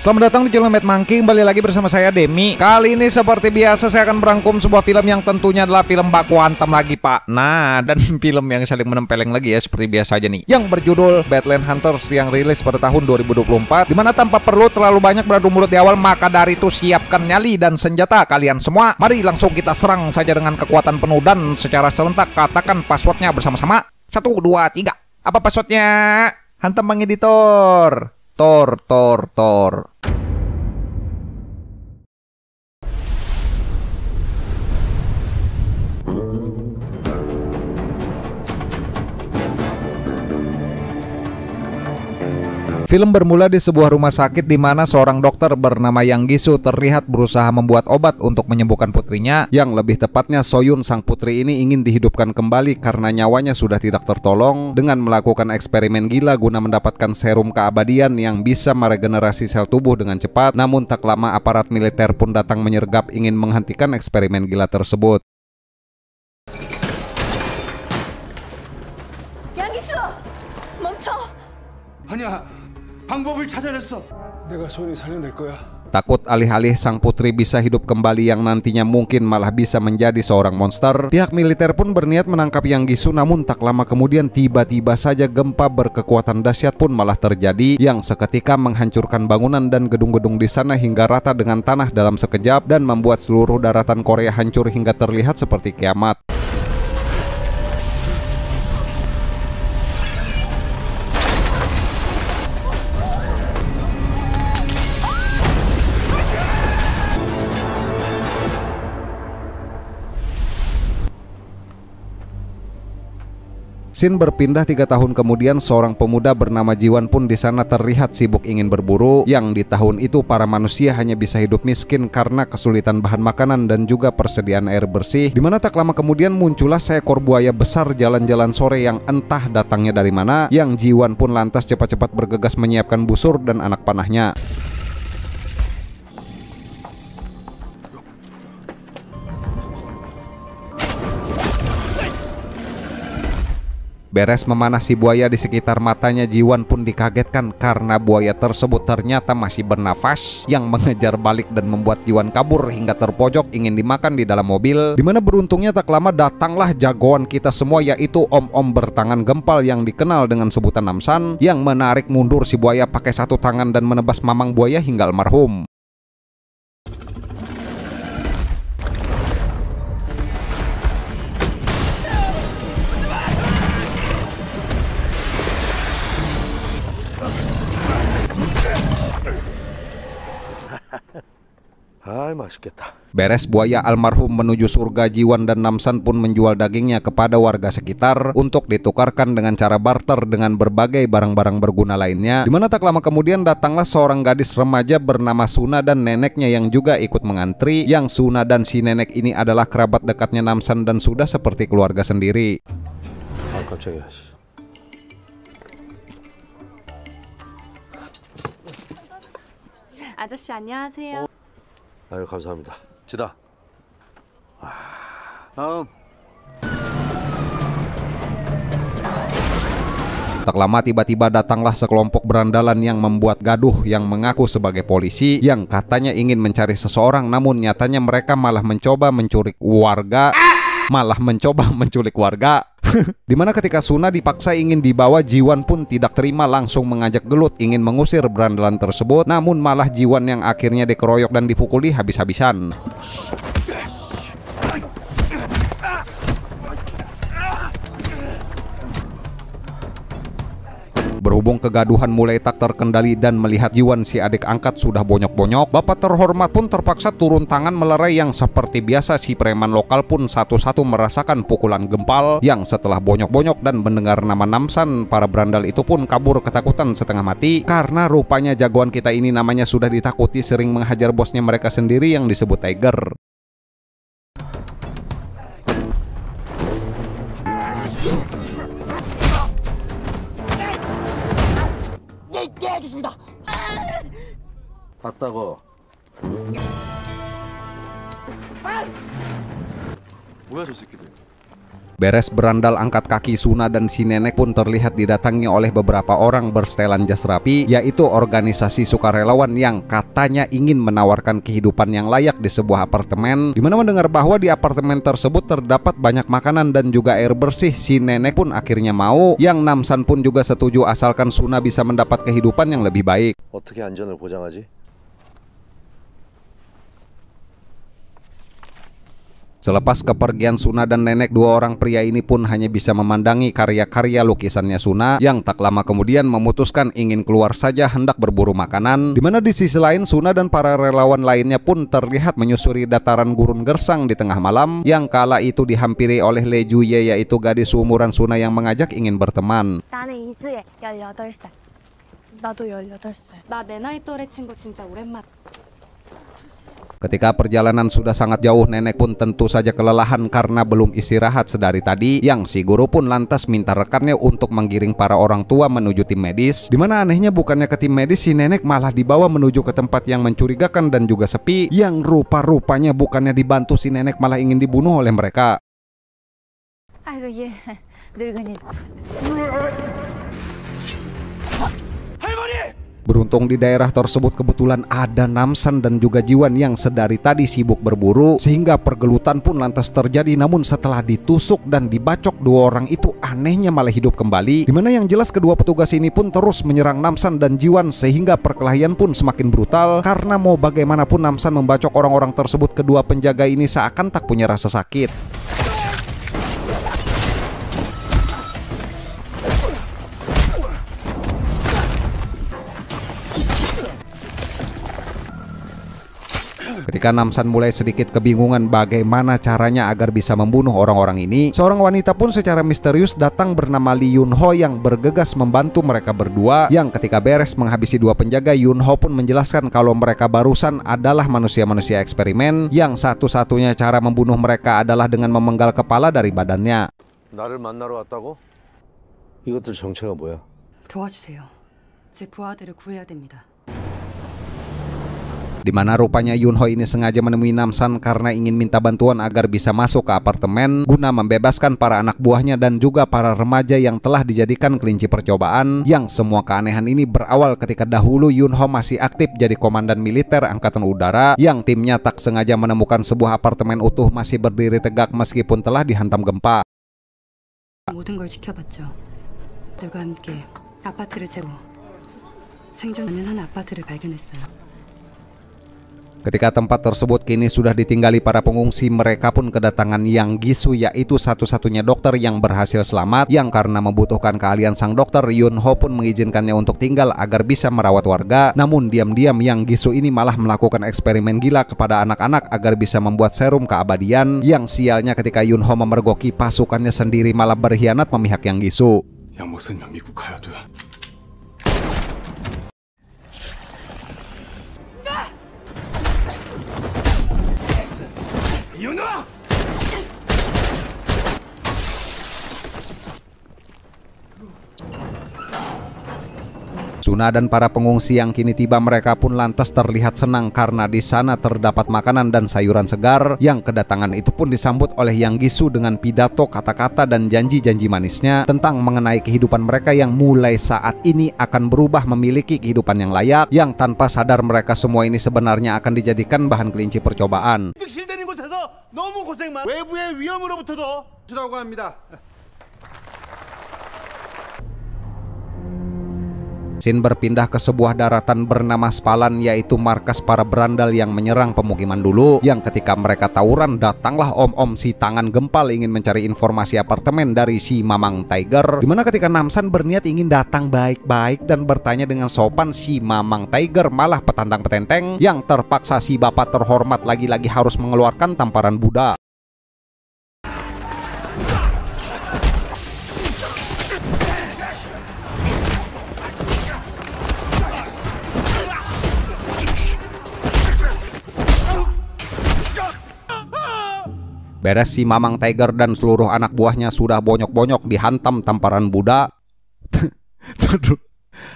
Selamat datang di channel Mad Monkey, kembali lagi bersama saya Demi. Kali ini seperti biasa saya akan merangkum sebuah film yang tentunya adalah film baku hantam lagi pak. Nah, dan film yang saling menempeleng lagi ya seperti biasa aja nih, yang berjudul Badlands Hunters yang rilis pada tahun 2024. Dimana tanpa perlu terlalu banyak beradu mulut di awal, maka dari itu siapkan nyali dan senjata kalian semua. Mari langsung kita serang saja dengan kekuatan penuh dan secara serentak katakan passwordnya bersama-sama. 1, 2, 3. Apa passwordnya? Hantam Bang Editor. Tor. Film bermula di sebuah rumah sakit di mana seorang dokter bernama Yang Gisu terlihat berusaha membuat obat untuk menyembuhkan putrinya. Yang lebih tepatnya Soyun sang putri ini ingin dihidupkan kembali karena nyawanya sudah tidak tertolong dengan melakukan eksperimen gila guna mendapatkan serum keabadian yang bisa meregenerasi sel tubuh dengan cepat. Namun tak lama aparat militer pun datang menyergap ingin menghentikan eksperimen gila tersebut. Yang Gisu, 멈춰. 아니야, 방법을 찾아냈어. 내가 소연이 살려낼 거야. Takut alih-alih sang putri bisa hidup kembali yang nantinya mungkin malah bisa menjadi seorang monster, pihak militer pun berniat menangkap Yang Gisu. Namun tak lama kemudian tiba-tiba saja gempa berkekuatan dahsyat pun malah terjadi yang seketika menghancurkan bangunan dan gedung-gedung di sana hingga rata dengan tanah dalam sekejap dan membuat seluruh daratan Korea hancur hingga terlihat seperti kiamat. Scene berpindah 3 tahun kemudian, seorang pemuda bernama Jiwan pun di sana terlihat sibuk ingin berburu. Yang di tahun itu para manusia hanya bisa hidup miskin karena kesulitan bahan makanan dan juga persediaan air bersih. Dimana tak lama kemudian muncullah seekor buaya besar jalan-jalan sore yang entah datangnya dari mana. Yang Jiwan pun lantas cepat-cepat bergegas menyiapkan busur dan anak panahnya. Beres memanah si buaya di sekitar matanya, Jiwan pun dikagetkan karena buaya tersebut ternyata masih bernafas yang mengejar balik dan membuat Jiwan kabur hingga terpojok ingin dimakan di dalam mobil. Dimana beruntungnya tak lama datanglah jagoan kita semua, yaitu om-om bertangan gempal yang dikenal dengan sebutan Namsan, yang menarik mundur si buaya pakai satu tangan dan menebas mamang buaya hingga almarhum. 아이, 맛있겠다. Beres buaya almarhum menuju surga, Jiwan dan Namsan pun menjual dagingnya kepada warga sekitar untuk ditukarkan dengan cara barter dengan berbagai barang-barang berguna lainnya. Dimana tak lama kemudian datanglah seorang gadis remaja bernama Suna dan neneknya yang juga ikut mengantri. Yang Suna dan si nenek ini adalah kerabat dekatnya Namsan dan sudah seperti keluarga sendiri. 아, 깜짝이야. 아저씨 안녕하세요. 아유, 감사합니다. 지다. Tak lama tiba-tiba datanglah sekelompok berandalan yang membuat gaduh yang mengaku sebagai polisi yang katanya ingin mencari seseorang, namun nyatanya mereka malah mencoba menculik warga. Dimana ketika Suna dipaksa ingin dibawa, Jiwan pun tidak terima, langsung mengajak gelut ingin mengusir berandalan tersebut. Namun malah Jiwan yang akhirnya dikeroyok dan dipukuli habis-habisan. Berhubung kegaduhan mulai tak terkendali dan melihat Jiwan si adik angkat sudah bonyok-bonyok, bapak terhormat pun terpaksa turun tangan melerai. Yang seperti biasa si preman lokal pun satu-satu merasakan pukulan gempal. Yang setelah bonyok-bonyok dan mendengar nama Namsan, para berandal itu pun kabur ketakutan setengah mati karena rupanya jagoan kita ini namanya sudah ditakuti sering menghajar bosnya mereka sendiri yang disebut Tiger. 봤다고. 뭐야 저 새끼들. Beres berandal angkat kaki, Suna dan si nenek pun terlihat didatangi oleh beberapa orang bersetelan jas rapi, yaitu organisasi sukarelawan yang katanya ingin menawarkan kehidupan yang layak di sebuah apartemen, dimana mendengar bahwa di apartemen tersebut terdapat banyak makanan dan juga air bersih. Si nenek pun akhirnya mau, yang Namsan pun juga setuju asalkan Suna bisa mendapat kehidupan yang lebih baik. 어떻게 안전을 보장하지? Selepas kepergian Suna dan nenek, dua orang pria ini pun hanya bisa memandangi karya-karya lukisannya Suna yang tak lama kemudian memutuskan ingin keluar saja hendak berburu makanan, dimana di sisi lain Suna dan para relawan lainnya pun terlihat menyusuri dataran gurun gersang di tengah malam yang kala itu dihampiri oleh Lee Ju-ye, yaitu gadis seumuran Suna yang mengajak ingin berteman. 나는 이즈에 18살. 나도 18살. 나 내 나이 또래 친구 진짜 오랜만. Ketika perjalanan sudah sangat jauh, nenek pun tentu saja kelelahan karena belum istirahat sedari tadi, yang si guru pun lantas minta rekannya untuk menggiring para orang tua menuju tim medis, dimana anehnya bukannya ke tim medis, si nenek malah dibawa menuju ke tempat yang mencurigakan dan juga sepi, yang rupa-rupanya bukannya dibantu, si nenek malah ingin dibunuh oleh mereka. 아이고 얘 늙은이. Beruntung di daerah tersebut kebetulan ada Namsan dan juga Jiwan yang sedari tadi sibuk berburu, sehingga pergelutan pun lantas terjadi. Namun setelah ditusuk dan dibacok, dua orang itu anehnya malah hidup kembali, dimana yang jelas kedua petugas ini pun terus menyerang Namsan dan Jiwan, sehingga perkelahian pun semakin brutal. Karena mau bagaimanapun Namsan membacok orang-orang tersebut, kedua penjaga ini seakan tak punya rasa sakit. Ketika Namsan mulai sedikit kebingungan bagaimana caranya agar bisa membunuh orang-orang ini, seorang wanita pun secara misterius datang bernama Lee Yun-ho yang bergegas membantu mereka berdua, yang ketika beres menghabisi dua penjaga, Yun-ho pun menjelaskan kalau mereka barusan adalah manusia-manusia eksperimen, yang satu-satunya cara membunuh mereka adalah dengan memenggal kepala dari badannya. 나를 만나러 왔다고? 이것들 정체가 뭐야? 도와주세요. 제 부하들을 구해야 됩니다. Dimana rupanya Yun-ho ini sengaja menemui Namsan karena ingin minta bantuan agar bisa masuk ke apartemen guna membebaskan para anak buahnya dan juga para remaja yang telah dijadikan kelinci percobaan, yang semua keanehan ini berawal ketika dahulu Yun-ho masih aktif jadi komandan militer angkatan udara, yang timnya tak sengaja menemukan sebuah apartemen utuh masih berdiri tegak meskipun telah dihantam gempa. 모든 걸 지켜봤죠. 들과 함께 아파트를 재고 생존 가능한 아파트를 발견했어요. Ketika tempat tersebut kini sudah ditinggali para pengungsi, mereka pun kedatangan Yang Gisu, yaitu satu-satunya dokter yang berhasil selamat, yang karena membutuhkan keahlian sang dokter, Yun-ho pun mengizinkannya untuk tinggal agar bisa merawat warga. Namun diam-diam Yang Gisu ini malah melakukan eksperimen gila kepada anak-anak agar bisa membuat serum keabadian, yang sialnya ketika Yun-ho memergoki pasukannya sendiri malah berkhianat memihak Yang Gisu. 양 목사님 미국 가야 돼. 이윤아! Suna dan para pengungsi yang kini tiba, mereka pun lantas terlihat senang karena di sana terdapat makanan dan sayuran segar, yang kedatangan itu pun disambut oleh Yang Gisu dengan pidato, kata-kata dan janji-janji manisnya tentang mengenai kehidupan mereka yang mulai saat ini akan berubah memiliki kehidupan yang layak, yang tanpa sadar mereka semua ini sebenarnya akan dijadikan bahan kelinci percobaan. 실되는 곳에서 너무 고생만. 외부의 위험으로부터도 주라고 합니다. Sin berpindah ke sebuah daratan bernama Spalan, yaitu markas para berandal yang menyerang pemukiman dulu, yang ketika mereka tawuran datanglah om-om si tangan gempal ingin mencari informasi apartemen dari si Mamang Tiger, dimana ketika Namsan berniat ingin datang baik-baik dan bertanya dengan sopan, si Mamang Tiger malah petantang petenteng, yang terpaksa si bapak terhormat lagi-lagi harus mengeluarkan tamparan Buddha. Beres si Mamang Tiger dan seluruh anak buahnya sudah bonyok-bonyok dihantam tamparan Buddha.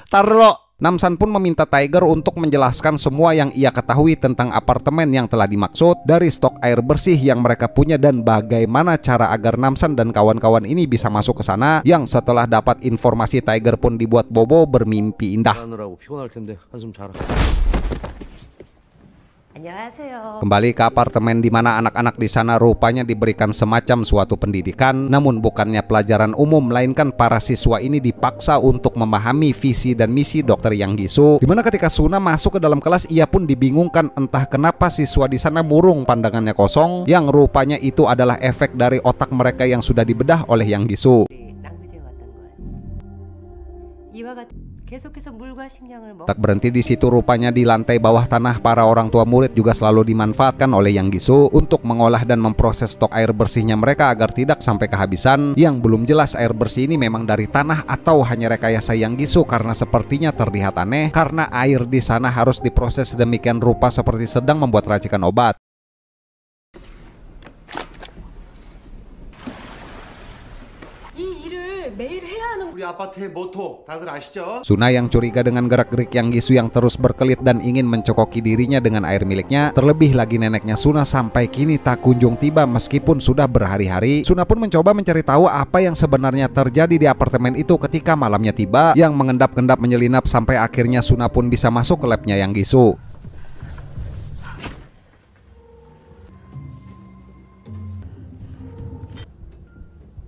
Tar lo, Namsan pun meminta Tiger untuk menjelaskan semua yang ia ketahui tentang apartemen yang telah dimaksud, dari stok air bersih yang mereka punya dan bagaimana cara agar Namsan dan kawan-kawan ini bisa masuk ke sana, yang setelah dapat informasi Tiger pun dibuat bobo bermimpi indah. 하느라고 피곤할 텐데 한숨 자라. Kembali ke apartemen di mana anak-anak di sana rupanya diberikan semacam suatu pendidikan, namun bukannya pelajaran umum, melainkan para siswa ini dipaksa untuk memahami visi dan misi Dr. Yang Gisu. Dimana ketika Suna masuk ke dalam kelas, ia pun dibingungkan entah kenapa siswa di sana murung pandangannya kosong, yang rupanya itu adalah efek dari otak mereka yang sudah dibedah oleh Yang Gisu. Tak berhenti di situ, rupanya di lantai bawah tanah para orang tua murid juga selalu dimanfaatkan oleh Yang Gisu untuk mengolah dan memproses stok air bersihnya mereka agar tidak sampai kehabisan. Yang belum jelas air bersih ini memang dari tanah atau hanya rekayasa Yang Gisu, karena sepertinya terlihat aneh karena air di sana harus diproses sedemikian rupa seperti sedang membuat racikan obat. 우리 아파트의 모토 다들 아시죠? Suna yang curiga dengan gerak-gerik Yang Gisu yang terus berkelit dan ingin mencokoki dirinya dengan air miliknya. Terlebih lagi neneknya Suna sampai kini tak kunjung tiba meskipun sudah berhari-hari. Suna pun mencoba mencari tahu apa yang sebenarnya terjadi di apartemen itu ketika malamnya tiba, yang mengendap-endap menyelinap sampai akhirnya Suna pun bisa masuk ke labnya Yang Gisu.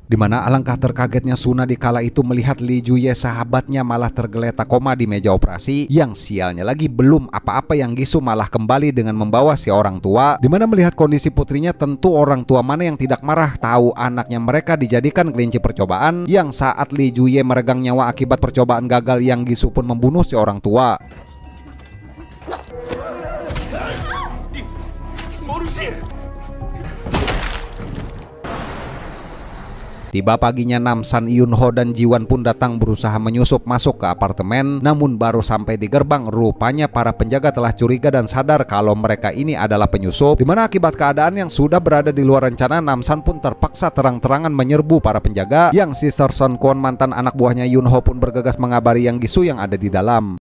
Dimana alangkah terkagetnya Suna dikala itu melihat Lee Juye sahabatnya malah tergeletak koma di meja operasi, yang sialnya lagi belum apa-apa Yang Gisu malah kembali dengan membawa si orang tua. Dimana melihat kondisi putrinya, tentu orang tua mana yang tidak marah tahu anaknya mereka dijadikan kelinci percobaan, yang saat Lee Juye meregang nyawa akibat percobaan gagal, Yang Gisu pun membunuh si orang tua. Tiba paginya Namsan, Yunho dan Jiwan pun datang berusaha menyusup masuk ke apartemen. Namun baru sampai di gerbang, rupanya para penjaga telah curiga dan sadar kalau mereka ini adalah penyusup. Dimana akibat keadaan yang sudah berada di luar rencana, Namsan pun terpaksa terang-terangan menyerbu para penjaga, yang Sister Son Kwon, mantan anak buahnya Yunho, pun bergegas mengabari Yang Gisu yang ada di dalam.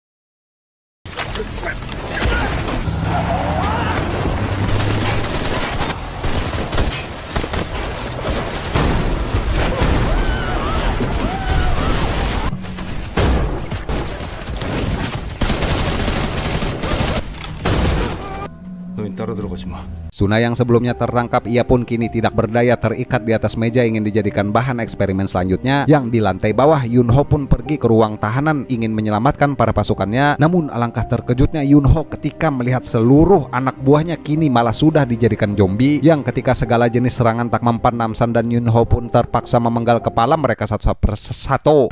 따라 들어가지 마. Suna yang sebelumnya tertangkap, ia pun kini tidak berdaya, terikat di atas meja ingin dijadikan bahan eksperimen selanjutnya. Yang di lantai bawah, Yunho pun pergi ke ruang tahanan ingin menyelamatkan para pasukannya. Namun alangkah terkejutnya Yunho ketika melihat seluruh anak buahnya kini malah sudah dijadikan zombie, yang ketika segala jenis serangan tak mempan, Namsan dan Yunho pun terpaksa memenggal kepala mereka satu persatu.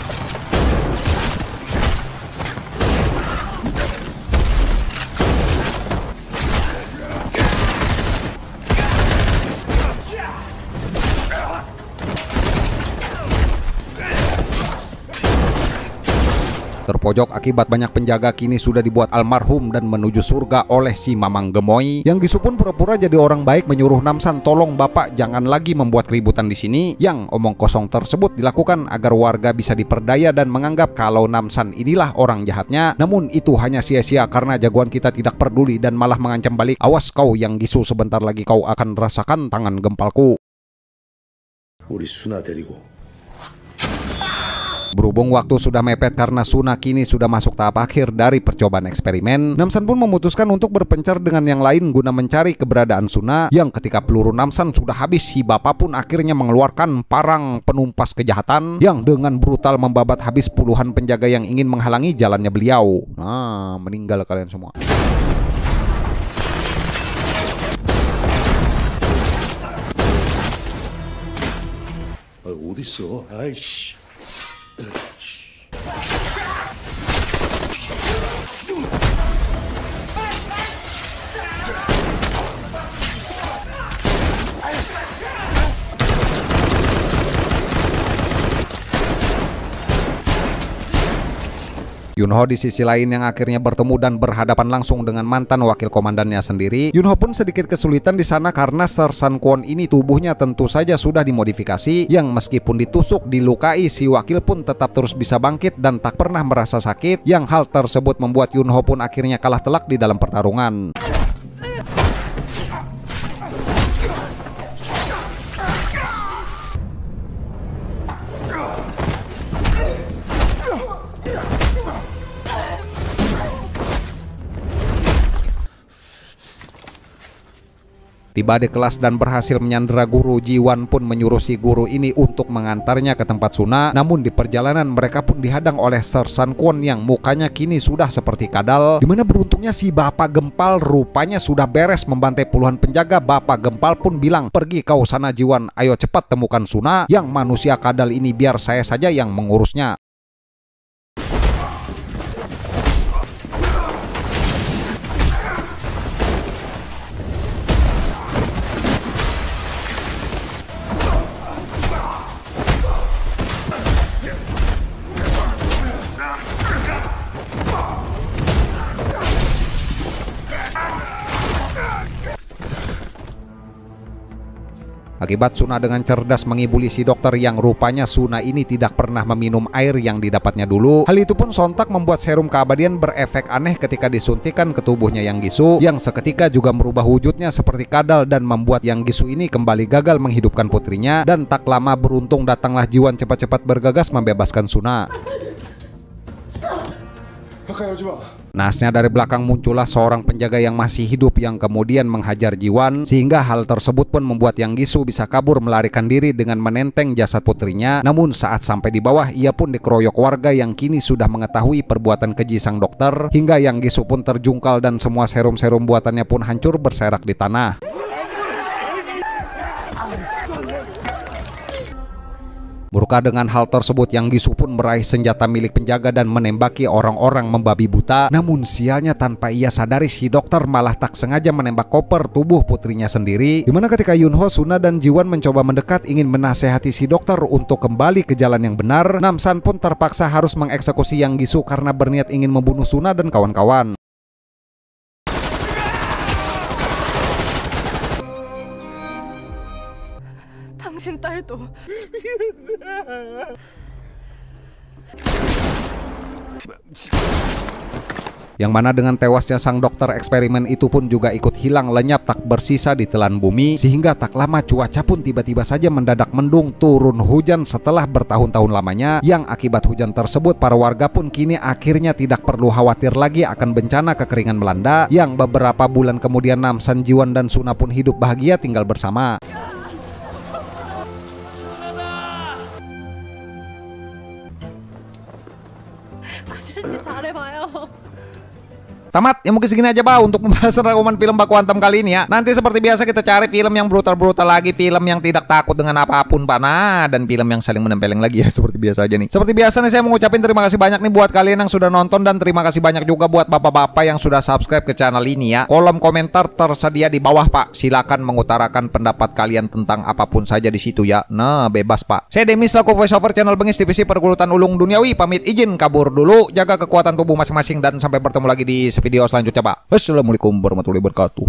Terpojok akibat banyak penjaga, kini sudah dibuat almarhum dan menuju surga oleh si Mamang Gemoy. Yang Gisu pun pura-pura jadi orang baik menyuruh Namsan, tolong bapak jangan lagi membuat keributan di sini. Yang omong kosong tersebut dilakukan agar warga bisa diperdaya dan menganggap kalau Namsan inilah orang jahatnya. Namun itu hanya sia-sia karena jagoan kita tidak peduli dan malah mengancam balik. Awas kau Yang Gisu, sebentar lagi kau akan rasakan tangan gempalku. 우리 수나 데리고. Berhubung waktu sudah mepet karena Suna kini sudah masuk tahap akhir dari percobaan eksperimen, Namsan pun memutuskan untuk berpencar dengan yang lain guna mencari keberadaan Suna. Yang ketika peluru Namsan sudah habis, si bapak pun akhirnya mengeluarkan parang penumpas kejahatan yang dengan brutal membabat habis puluhan penjaga yang ingin menghalangi jalannya beliau. Nah, meninggal kalian semua. 어딨어? 아이씨. Yunho di sisi lain yang akhirnya bertemu dan berhadapan langsung dengan mantan wakil komandannya sendiri. Yunho pun sedikit kesulitan di sana karena Sersan Kwon ini tubuhnya tentu saja sudah dimodifikasi yang meskipun ditusuk, dilukai, si wakil pun tetap terus bisa bangkit dan tak pernah merasa sakit, yang hal tersebut membuat Yunho pun akhirnya kalah telak di dalam pertarungan. Tiba di kelas dan berhasil menyandera guru, Jiwan pun menyuruh si guru ini untuk mengantarnya ke tempat Suna. Namun di perjalanan mereka pun dihadang oleh Sersan Kwon yang mukanya kini sudah seperti kadal. Dimana beruntungnya si Bapak Gempal rupanya sudah beres membantai puluhan penjaga. Bapak Gempal pun bilang, pergi kau sana Jiwan, ayo cepat temukan Suna yang manusia kadal ini, biar saya saja yang mengurusnya. Akibat Suna dengan cerdas mengibuli si dokter yang rupanya Suna ini tidak pernah meminum air yang didapatnya dulu. Hal itu pun sontak membuat serum keabadian berefek aneh ketika disuntikan ke tubuhnya Yang Gisu, yang seketika juga merubah wujudnya seperti kadal dan membuat Yang Gisu ini kembali gagal menghidupkan putrinya. Dan tak lama beruntung datanglah Jiwan cepat-cepat bergegas membebaskan Suna. Nasnya dari belakang muncullah seorang penjaga yang masih hidup yang kemudian menghajar Jiwan, sehingga hal tersebut pun membuat Yang Gisu bisa kabur melarikan diri dengan menenteng jasad putrinya. Namun saat sampai di bawah, ia pun dikeroyok warga yang kini sudah mengetahui perbuatan keji sang dokter, hingga Yang Gisu pun terjungkal dan semua serum-serum buatannya pun hancur berserak di tanah. Murka dengan hal tersebut, Yang Gisu pun meraih senjata milik penjaga dan menembaki orang-orang membabi buta. Namun sialnya tanpa ia sadari, si dokter malah tak sengaja menembak koper tubuh putrinya sendiri. Dimana ketika Yunho, Suna dan Jiwan mencoba mendekat ingin menasehati si dokter untuk kembali ke jalan yang benar, Namsan pun terpaksa harus mengeksekusi Yang Gisu karena berniat ingin membunuh Suna dan kawan-kawan. 당신 딸도 Yang mana dengan tewasnya sang dokter eksperimen itu pun juga ikut hilang lenyap tak bersisa di telan bumi, sehingga tak lama cuaca pun tiba-tiba saja mendadak mendung, turun hujan setelah bertahun-tahun lamanya, yang akibat hujan tersebut para warga pun kini akhirnya tidak perlu khawatir lagi akan bencana kekeringan melanda, yang beberapa bulan kemudian Namsan, Jiwan dan Suna pun hidup bahagia tinggal bersama. 아저씨 잘해봐요. Tamat, ya mungkin segini aja Pak untuk pembahasan rangkuman film Baku Hantam kali ini ya. Nanti seperti biasa kita cari film yang brutal-brutal lagi, film yang tidak takut dengan apapun Pak. Nah, dan film yang saling menempeleng lagi ya, seperti biasa aja nih. Seperti biasa nih, saya mengucapin terima kasih banyak nih buat kalian yang sudah nonton, dan terima kasih banyak juga buat bapak-bapak yang sudah subscribe ke channel ini ya. Kolom komentar tersedia di bawah Pak. Silakan mengutarakan pendapat kalian tentang apapun saja di situ ya. Nah, bebas Pak. Saya Demis laku voiceover channel Bengis TVC Pergulutan Ulung Duniawi, pamit izin kabur dulu. Jaga kekuatan tubuh masing-masing dan sampai bertemu lagi di video selanjutnya Pak. Wassalamualaikum warahmatullahi wabarakatuh.